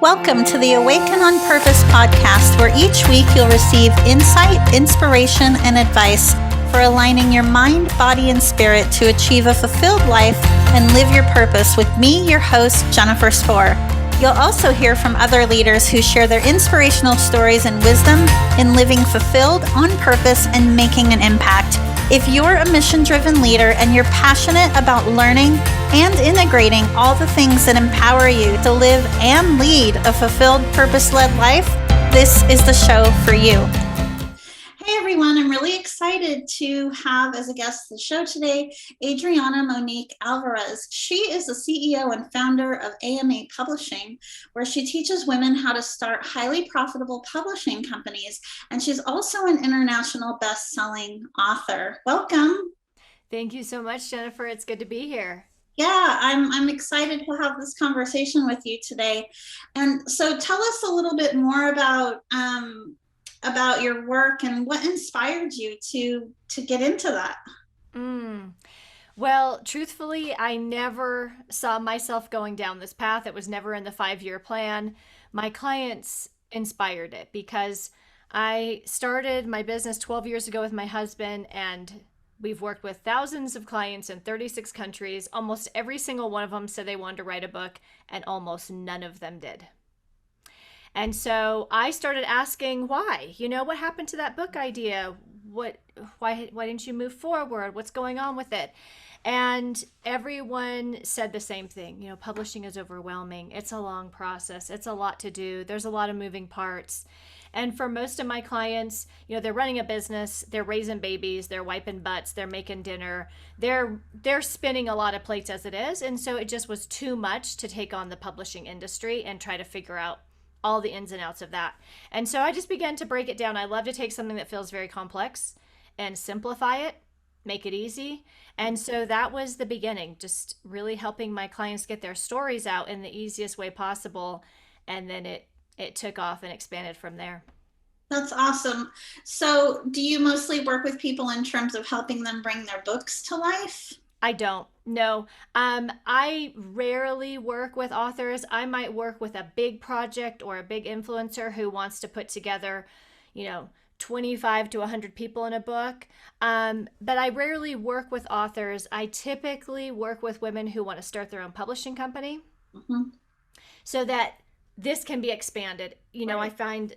Welcome to the Awaken on Purpose podcast, where each week you'll receive insight, inspiration, and advice for aligning your mind, body, and spirit to achieve a fulfilled life and live your purpose with me, your host, Jennifer Spohr. You'll also hear from other leaders who share their inspirational stories and wisdom in living fulfilled, on purpose, and making an impact. If you're a mission-driven leader and you're passionate about learning and integrating all the things that empower you to live and lead a fulfilled, purpose-led life, this is the show for you. Hey everyone, I'm really excited to have as a guest on the show today, Adriana Monique Alvarez. She is the CEO and founder of AMA Publishing, where she teaches women how to start highly profitable publishing companies. And she's also an international best-selling author. Welcome. Thank you so much, Jennifer. It's good to be here. Yeah, I'm excited to have this conversation with you today. And so tell us a little bit more about your work and what inspired you to get into that. Well, truthfully, I never saw myself going down this path. It was never in the 5-year plan. My clients inspired it because I started my business 12 years ago with my husband, and we've worked with thousands of clients in 36 countries. Almost every single one of them said they wanted to write a book, and almost none of them did. And so I started asking why. What happened to that book idea? Why didn't you move forward? What's going on with it? And everyone said the same thing. Publishing is overwhelming. It's a long process. It's a lot to do. There's a lot of moving parts. And for most of my clients, they're running a business, they're raising babies, they're wiping butts, they're making dinner, they're spinning a lot of plates as it is. And so it just was too much to take on the publishing industry and try to figure out all the ins and outs of that. And so I just began to break it down. I love to take something that feels very complex and simplify it, make it easy. And so that was the beginning, just really helping my clients get their stories out in the easiest way possible. And then it took off and expanded from there. That's awesome. So do you mostly work with people in terms of helping them bring their books to life? I don't. No. I rarely work with authors. I might work with a big project or a big influencer who wants to put together, 25 to 100 people in a book. But I rarely work with authors. I typically work with women who want to start their own publishing company so that this can be expanded. Right. I find,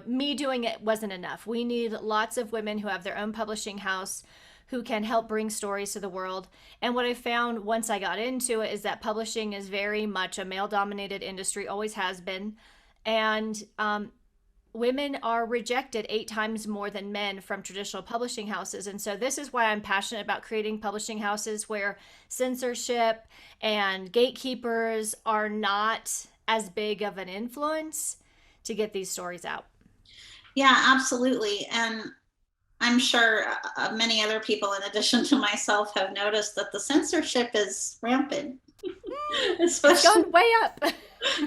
me doing it wasn't enough. We need lots of women who have their own publishing house who can help bring stories to the world. And what I found once I got into it is that publishing is very much a male-dominated industry, always has been. And women are rejected 8 times more than men from traditional publishing houses. And so this is why I'm passionate about creating publishing houses where censorship and gatekeepers are not as big of an influence to get these stories out. Yeah, absolutely. And I'm sure many other people, in addition to myself, have noticed that the censorship is rampant. It's gone way up.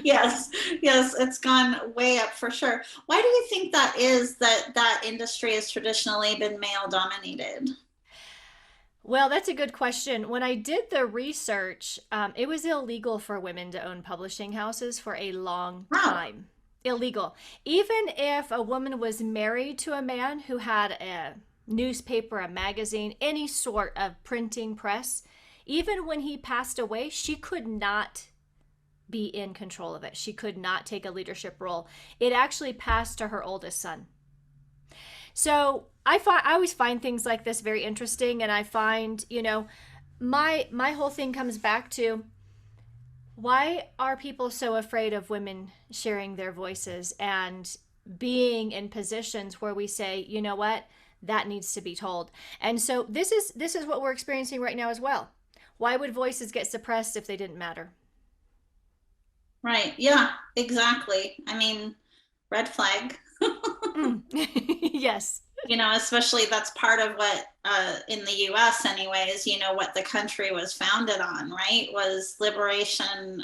Yes, it's gone way up for sure. Why do you think that is, that industry has traditionally been male dominated? Well, that's a good question. When I did the research, it was illegal for women to own publishing houses for a long time. Illegal. Even if a woman was married to a man who had a newspaper, a magazine, any sort of printing press, even when he passed away, she could not be in control of it. She could not take a leadership role. It actually passed to her oldest son. So I always find things like this very interesting, and I find, my whole thing comes back to, why are people so afraid of women sharing their voices and being in positions where we say, you know what, that needs to be told? And so this is what we're experiencing right now as well. Why would voices get suppressed if they didn't matter? Right. Yeah, exactly. I mean, red flag. Yes. Especially that's part of what, in the US anyways, what the country was founded on, right? Was liberation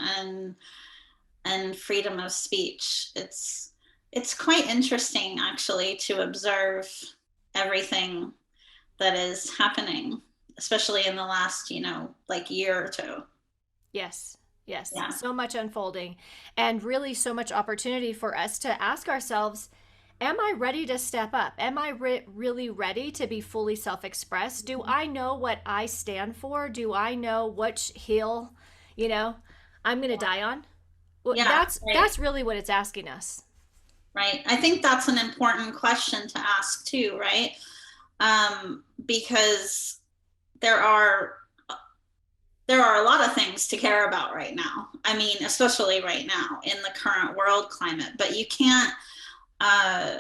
and freedom of speech. It's quite interesting actually to observe everything that is happening, especially in the last, year or two. Yes. Yes, Yeah. so much unfolding, and really so much opportunity for us to ask ourselves, am I ready to step up? Am I really ready to be fully self-expressed? Do I know what I stand for? Do I know which hill, you know, I'm going to die on? Well, Yeah, that's really what it's asking us. right. I think that's an important question to ask too, right? Because there are a lot of things to care about right now. I mean, especially right now in the current world climate, but you can't uh,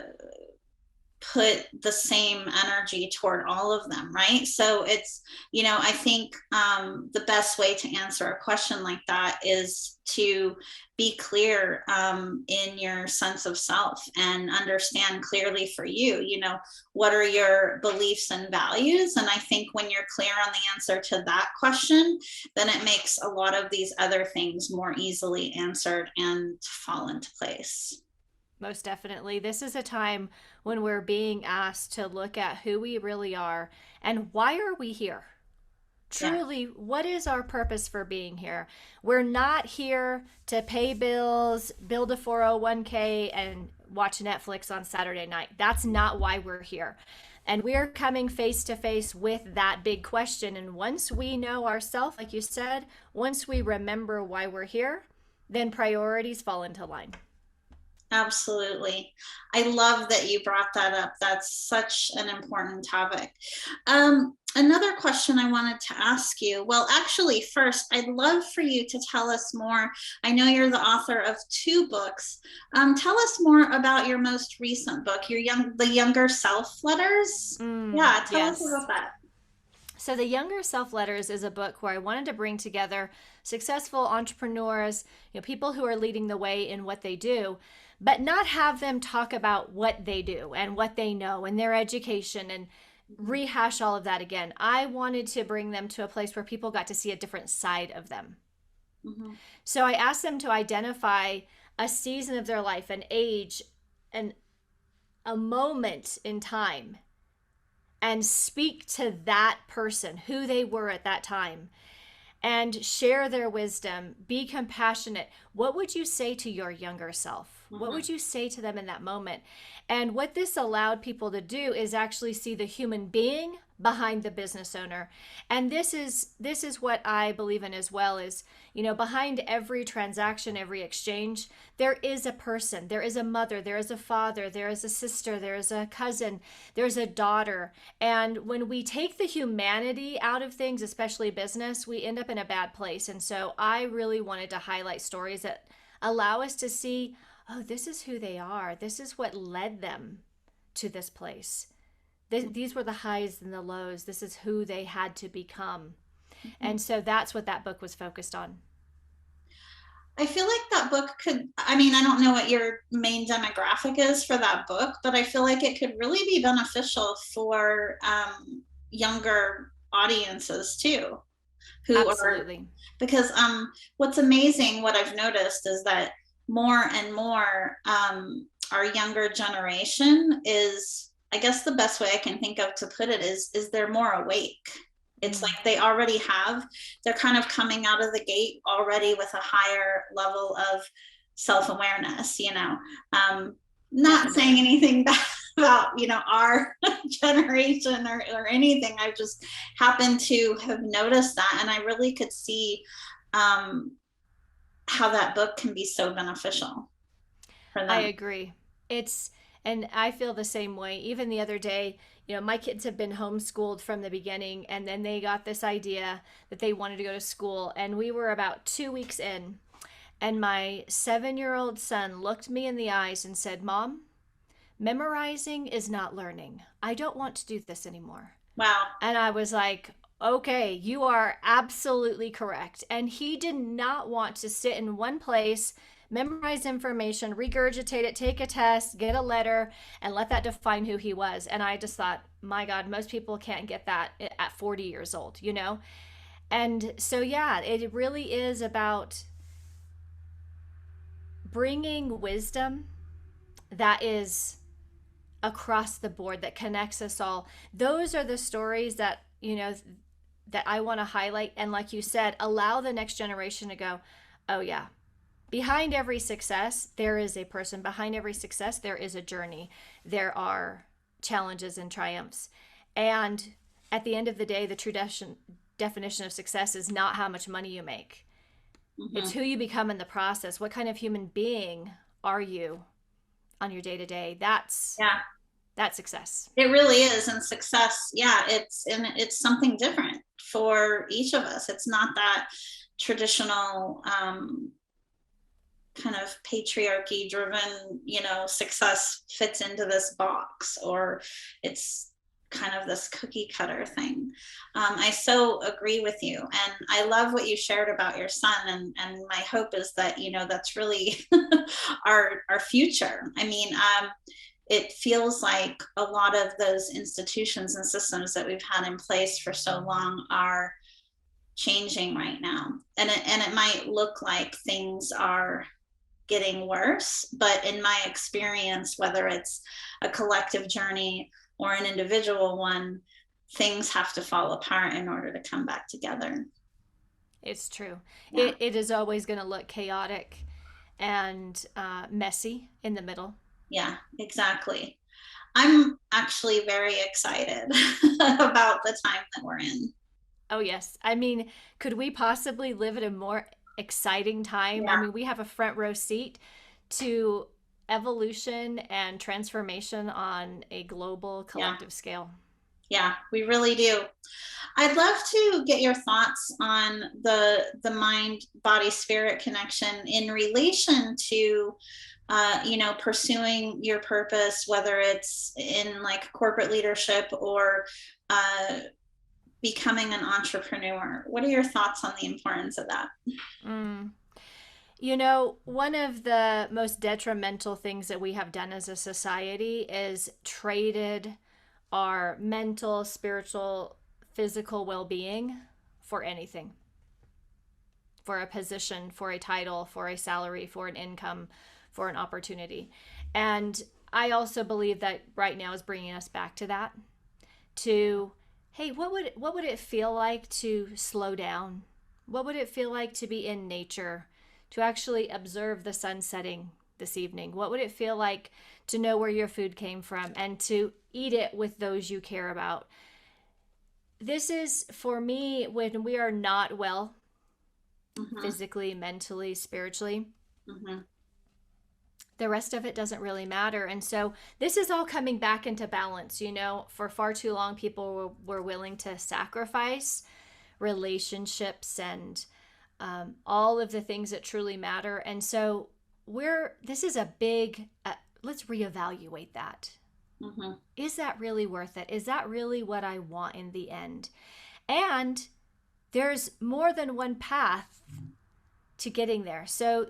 put the same energy toward all of them, right? So it's, I think the best way to answer a question like that is to be clear in your sense of self and understand clearly for you, what are your beliefs and values? And I think when you're clear on the answer to that question, then it makes a lot of these other things more easily answered and fall into place. Most definitely. This is a time when we're being asked to look at who we really are and why are we here? Yeah. Truly, what is our purpose for being here? We're not here to pay bills, build a 401k, and watch Netflix on Saturday night. That's not why we're here. And we're coming face to face with that big question. And once we know ourselves, like you said, once we remember why we're here, then priorities fall into line. Absolutely. I love that you brought that up. That's such an important topic. Another question I wanted to ask you. Well, actually, first, I'd love for you to tell us more. I know you're the author of 2 books. Tell us more about your most recent book, the Younger Self Letters. Yeah, tell us about that. So, The Younger Self Letters is a book where I wanted to bring together successful entrepreneurs, people who are leading the way in what they do, but not have them talk about what they do and what they know and their education and rehash all of that again. I wanted to bring them to a place where people got to see a different side of them. Mm-hmm. So I asked them to identify a season of their life, an age, and a moment in time, and speak to that person, who they were at that time, and share their wisdom, be compassionate. What would you say to your younger self? Mm-hmm. What would you say to them in that moment? And what this allowed people to do is actually see the human being behind the business owner. And this is what I believe in as well, is, behind every transaction, every exchange, there is a person, there is a mother, there is a father, there is a sister, there is a cousin, there's a daughter. And when we take the humanity out of things, especially business, we end up in a bad place. And so I really wanted to highlight stories that allow us to see, oh, this is who they are. This is what led them to this place. These were the highs and the lows. This is who they had to become. Mm-hmm. And so that's what that book was focused on. I feel like that book I don't know what your main demographic is for that book, but I feel like it could really be beneficial for younger audiences too. Absolutely. Because what's amazing, what I've noticed is that more and more our younger generation is, I guess the best way I can think of to put it is they're more awake. It's like they're kind of coming out of the gate already with a higher level of self-awareness, not saying anything bad about, our generation or anything. I just happened to have noticed that. And I really could see how that book can be so beneficial for them. I agree. And I feel the same way. Even the other day, my kids have been homeschooled from the beginning, and then they got this idea that they wanted to go to school. And we were about 2 weeks in, and my 7-year-old son looked me in the eyes and said, "Mom, memorizing is not learning. I don't want to do this anymore." Wow. And I was like, okay, you are absolutely correct. And he did not want to sit in one place, memorize information, regurgitate it, take a test, get a letter, and let that define who he was. And I just thought, my God, most people can't get that at 40 years old, And so, yeah, it really is about bringing wisdom that is across the board, that connects us all. Those are the stories that, that I want to highlight. And like you said, allow the next generation to go, Oh, yeah. Behind every success, there is a person. Behind every success, there is a journey. There are challenges and triumphs. And at the end of the day, the true definition of success is not how much money you make. It's who you become in the process. What kind of human being are you on your day to day? That's success. It really is. And success, it's something different for each of us. It's not that traditional kind of patriarchy driven, success fits into this box, or it's kind of this cookie cutter thing. I so agree with you. And I love what you shared about your son. And my hope is that, that's really our future. I mean, it feels like a lot of those institutions and systems that we've had in place for so long are changing right now. And it might look like things are getting worse, but in my experience, whether it's a collective journey or an individual one, things have to fall apart in order to come back together. It's true. Yeah. It is always going to look chaotic and messy in the middle. Yeah, exactly. I'm actually very excited about the time that we're in. Oh, yes. I mean, could we possibly live at a more exciting time? Yeah. I mean, we have a front row seat to evolution and transformation on a global collective scale. Yeah, we really do. I'd love to get your thoughts on the mind, body, spirit connection in relation to pursuing your purpose, whether it's in like corporate leadership or becoming an entrepreneur. What are your thoughts on the importance of that? One of the most detrimental things that we have done as a society is traded our mental, spiritual, physical well-being for anything. For a position, for a title, for a salary, for an income, for an opportunity. And I also believe that right now is bringing us back to that. To, hey, what would it feel like to slow down? What would it feel like to be in nature? To actually observe the sun setting this evening? What would it feel like to know where your food came from and to eat it with those you care about? This is, for me, when we are not well, physically, mentally, spiritually, the rest of it doesn't really matter. And so this is all coming back into balance. For far too long, people were willing to sacrifice relationships and all of the things that truly matter. And so this is a big, let's reevaluate that. Is that really worth it? Is that really what I want in the end? And there's more than one path to getting there. So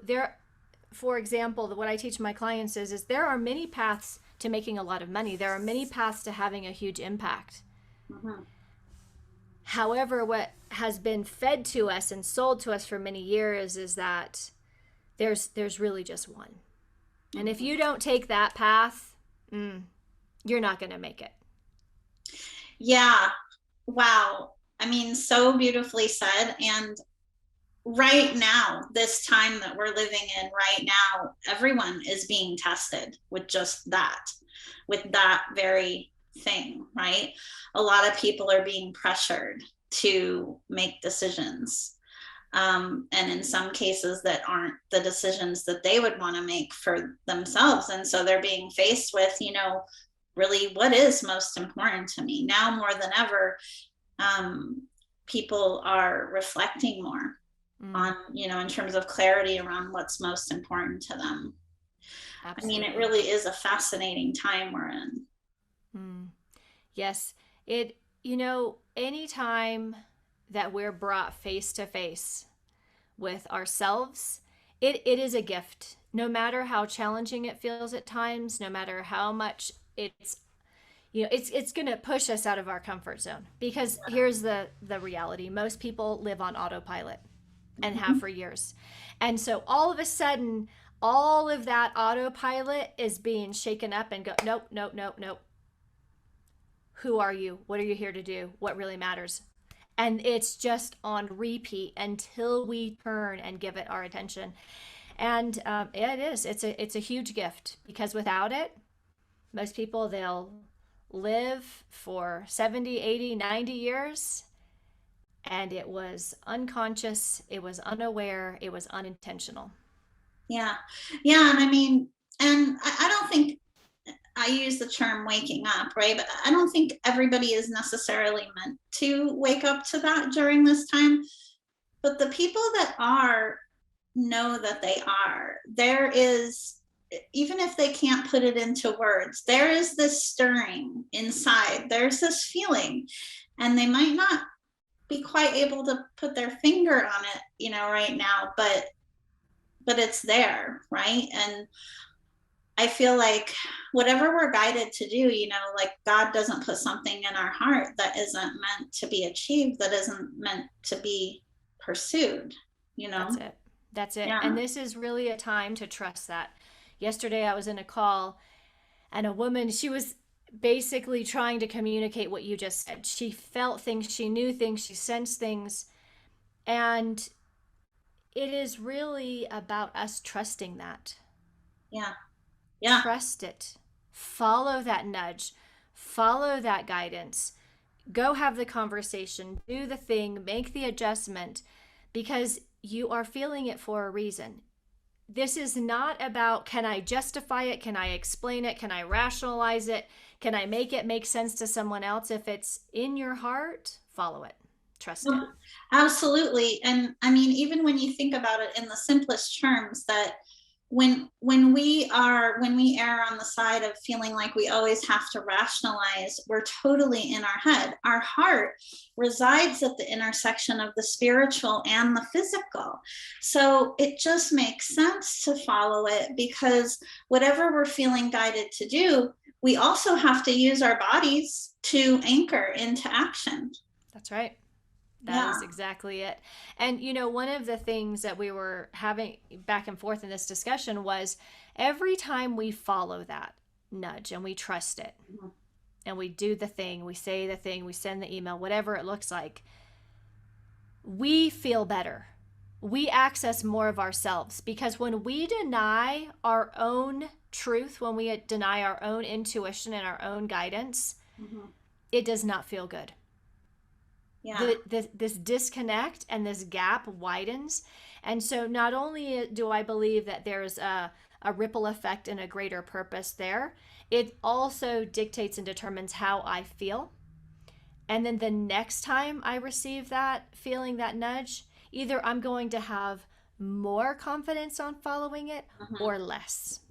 for example, what I teach my clients is there are many paths to making a lot of money. There are many paths to having a huge impact. However, what has been fed to us and sold to us for many years is that there's really just one. And if you don't take that path, you're not going to make it. Yeah. Wow. I mean, so beautifully said. And right now, this time that we're living in right now, everyone is being tested with just that, with that very thing, right? A lot of people are being pressured to make decisions. And in some cases that aren't the decisions that they would want to make for themselves. And so they're being faced with, really what is most important to me. Now more than ever, people are reflecting more on, in terms of clarity around what's most important to them. Absolutely. I mean, it really is a fascinating time we're in. Yes. Anytime that we're brought face to face with ourselves, it is a gift. No matter how challenging it feels at times, no matter how much it's going to push us out of our comfort zone. Because here's the reality. Most people live on autopilot and have for years. And so all of a sudden, all of that autopilot is being shaken up and go, nope, nope, nope, nope. Who are you? What are you here to do? What really matters? And it's just on repeat until we turn and give it our attention. And it's a huge gift, because without it, most people, they'll live for 70, 80, 90 years, and it was unconscious, it was unaware, it was unintentional. Yeah. Yeah. And I mean, and I don't think I use the term waking up, right? But I don't think everybody is necessarily meant to wake up to that during this time. But the people that are know that they are. There is, even if they can't put it into words, there is this stirring inside. There's this feeling, and they might not be quite able to put their finger on it, right now, but it's there, right? And I feel like whatever we're guided to do, like God doesn't put something in our heart that isn't meant to be achieved, that isn't meant to be pursued, That's it. Yeah. And this is really a time to trust that. Yesterday I was in a call, and a woman, she was basically trying to communicate what you just said. She felt things, she knew things, she sensed things. And it is really about us trusting that. Yeah. Yeah. Trust it. Follow that nudge. Follow that guidance. Go have the conversation. Do the thing. Make the adjustment, because you are feeling it for a reason. This is not about, can I justify it? Can I explain it? Can I rationalize it? Can I make it make sense to someone else? If it's in your heart, follow it. Trust it. Absolutely. And I mean, even when you think about it in the simplest terms, that when we err on the side of feeling like we always have to rationalize, we're totally in our head. Our heart resides at the intersection of the spiritual and the physical. So it just makes sense to follow it, because whatever we're feeling guided to do, we also have to use our bodies to anchor into action. That's right. That is exactly it. And, one of the things that we were having back and forth in this discussion was, every time we follow that nudge and we trust it, and we do the thing, we say the thing, we send the email, whatever it looks like, we feel better. We access more of ourselves, because when we deny our own truth, when we deny our own intuition and our own guidance, it does not feel good. Yeah. This disconnect and this gap widens. And so not only do I believe that there's a ripple effect and a greater purpose there, it also dictates and determines how I feel. And then the next time I receive that feeling, that nudge, either I'm going to have more confidence on following it or less.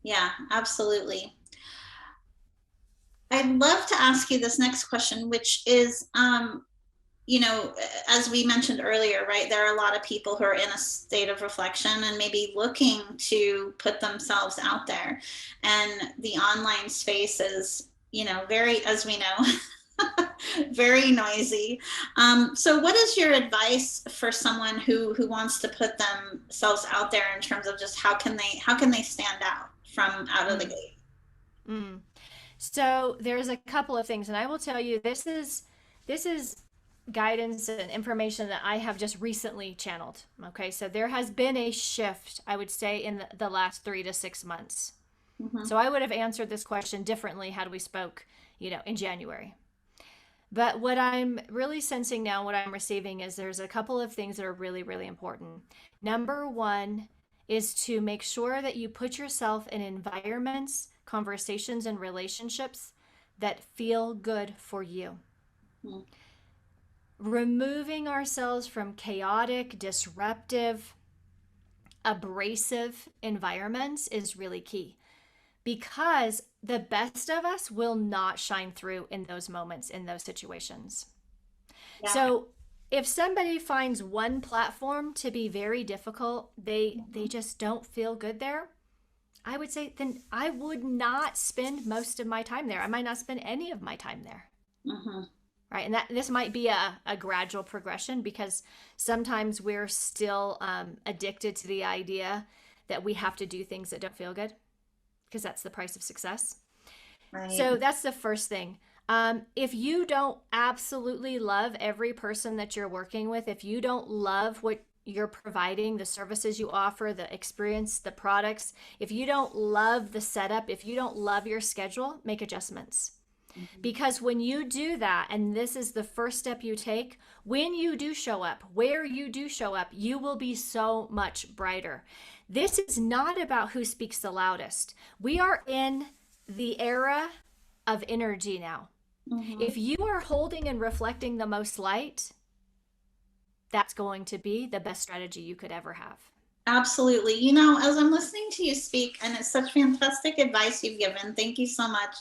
Yeah, absolutely. I'd love to ask you this next question, which is, as we mentioned earlier, right, there are a lot of people who are in a state of reflection and maybe looking to put themselves out there. And the online space is, very, as we know, very noisy. So what is your advice for someone who wants to put themselves out there, in terms of just how can they stand out from out of the gate? So there's a couple of things, and I will tell you, this is guidance and information that I have just recently channeled. Okay, so there has been a shift, I would say, in the last 3 to 6 months. So I would have answered this question differently had we spoke, in January. But what I'm really sensing now, what I'm receiving, is there's a couple of things that are really, really important. Number one is to make sure that you put yourself in environments, conversations, and relationships that feel good for you. Removing ourselves from chaotic, disruptive, abrasive environments is really key, because the best of us will not shine through in those moments, in those situations. Yeah. So if somebody finds one platform to be very difficult, they just don't feel good there, I would say then I would not spend most of my time there. I might not spend any of my time there. Right. And this might be a gradual progression, because sometimes we're still addicted to the idea that we have to do things that don't feel good, because that's the price of success. Right. So that's the first thing. If you don't absolutely love every person that you're working with, if you don't love what you're providing, the services you offer, the experience, the products, if you don't love the setup, if you don't love your schedule, make adjustments. Because when you do that, and this is the first step you take, when you do show up, where you do show up, you will be so much brighter. This is not about who speaks the loudest. We are in the era of energy now. If you are holding and reflecting the most light, that's going to be the best strategy you could ever have. Absolutely. You know, as I'm listening to you speak, and it's such fantastic advice you've given, thank you so much.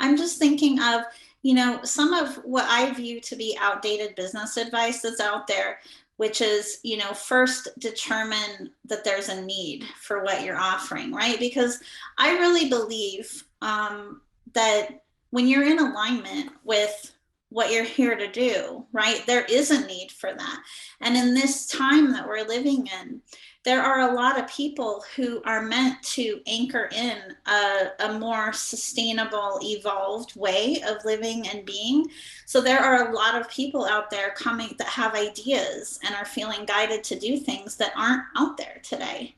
I'm just thinking of, you know, some of what I view to be outdated business advice that's out there, which is, you know, first determine that there's a need for what you're offering, right? Because I really believe that when you're in alignment with what you're here to do, right, there is a need for that. And in this time that we're living in, there are a lot of people who are meant to anchor in a more sustainable, evolved way of living and being. So there are a lot of people out there coming that have ideas and are feeling guided to do things that aren't out there today.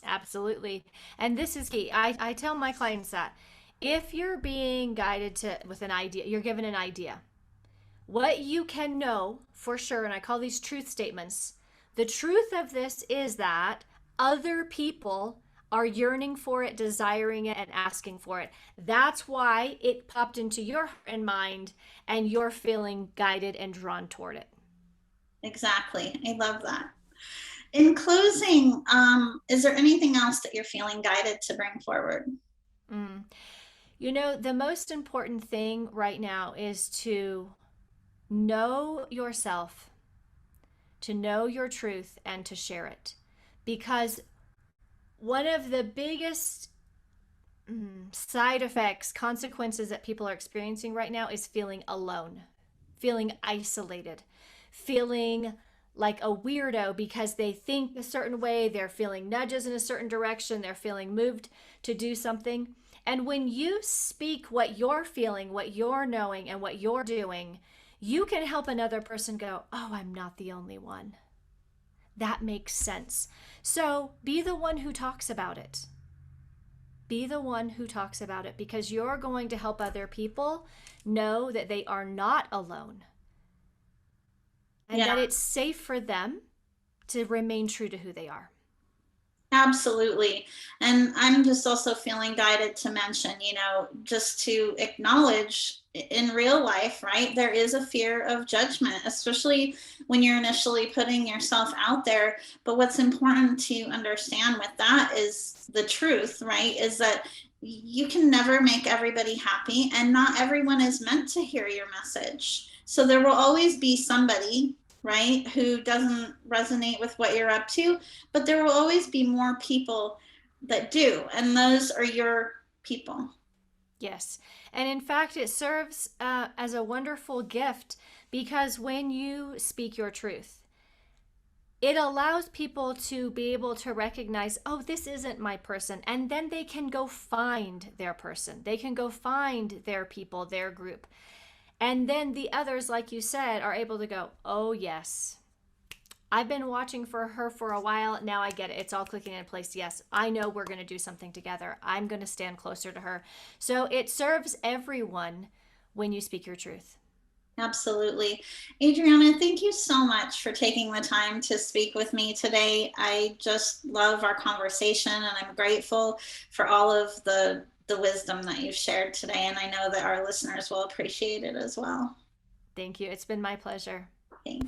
Absolutely. And this is key. I tell my clients that if you're being guided with an idea, you're given an idea, what you can know for sure, and I call these truth statements, the truth of this is that other people are yearning for it, desiring it, and asking for it. That's why it popped into your heart and mind, and you're feeling guided and drawn toward it. Exactly. I love that. In closing, is there anything else that you're feeling guided to bring forward? You know, the most important thing right now is to know yourself, to know your truth, and to share it. Because one of the biggest side effects, consequences that people are experiencing right now is feeling alone, feeling isolated, feeling like a weirdo because they think a certain way, they're feeling nudges in a certain direction, they're feeling moved to do something. And when you speak what you're feeling, what you're knowing, and what you're doing, you can help another person go, oh, I'm not the only one. That makes sense. So be the one who talks about it. Be the one who talks about it, because you're going to help other people know that they are not alone. And that it's safe for them to remain true to who they are. Absolutely. And I'm just also feeling guided to mention, you know, just to acknowledge in real life, right, there is a fear of judgment, especially when you're initially putting yourself out there. But what's important to understand with that is the truth, right, is that you can never make everybody happy, and not everyone is meant to hear your message. So there will always be somebody, right, who doesn't resonate with what you're up to, but there will always be more people that do, and those are your people. Yes, and in fact, it serves as a wonderful gift, because when you speak your truth, it allows people to be able to recognize, oh, this isn't my person, and then they can go find their person. They can go find their people, their group. And then the others, like you said, are able to go, oh, yes, I've been watching for her for a while. Now I get it. It's all clicking in place. Yes, I know we're going to do something together. I'm going to stand closer to her. So it serves everyone when you speak your truth. Absolutely. Adriana, thank you so much for taking the time to speak with me today. I just love our conversation, and I'm grateful for all of the wisdom that you've shared today, and I know that our listeners will appreciate it as well. Thank you. It's been my pleasure. Thanks.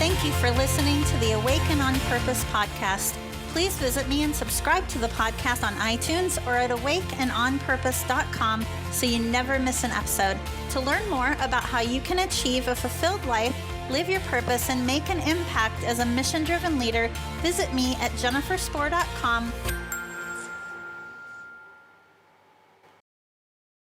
Thank you for listening to the Awaken on Purpose podcast. Please visit me and subscribe to the podcast on iTunes or at awakenonpurpose.com so you never miss an episode. To learn more about how you can achieve a fulfilled life, live your purpose, and make an impact as a mission-driven leader, visit me at jenniferspore.com